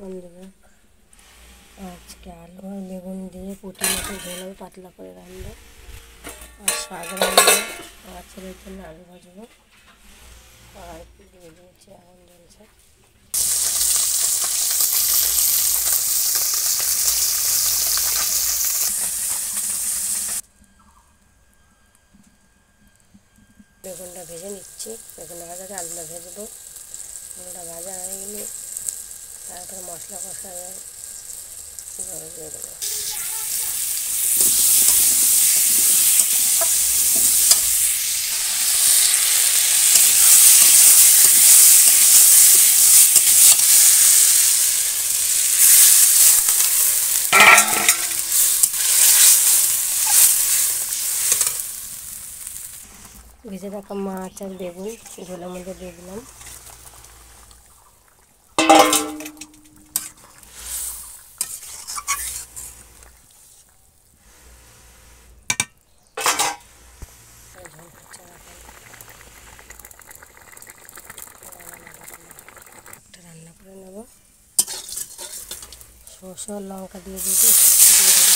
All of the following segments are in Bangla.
বন্ধুরা, আজকে আলু আর বেগুন দিয়ে পুঁটি মাছের ঝোল হবে, পাতলা করে রান্না। আর শাক রান্না, আর ছেলের জন্য আলু ভাজবো। আর দিয়ে দিয়েছি, আগুন জ্বলছে। বেগুনটা ভেজে নিচ্ছি। বেগুনটা ভাজাতে আলুটা ভেজবো। বেগুনটা ভাজা হয়ে গেলে তারপরে মশলা কষা জল দিয়ে দেবো। ভেজে রাখা মাছ আর বেগুন ঝোলের মধ্যে দিয়ে দিলাম। রান্না করে নেব। সরষে আর লঙ্কা দিয়ে দিয়েছি, দিয়ে দেবো।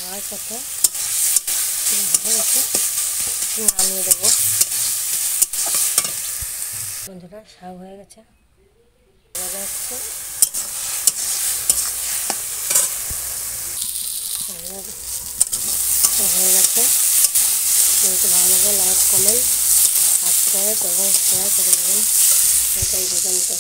হওয়ার সাথে নামিয়ে দেবো। বন্ধুরা, শাক হয়ে গেছে, ভাজা হচ্ছে। হয়ে গেছে। যদি ভালো লাগে লাইক, কমেন্ট, সাবস্ক্রাইব এবং শেয়ার করে দেবেন। এটাই দুজন তো।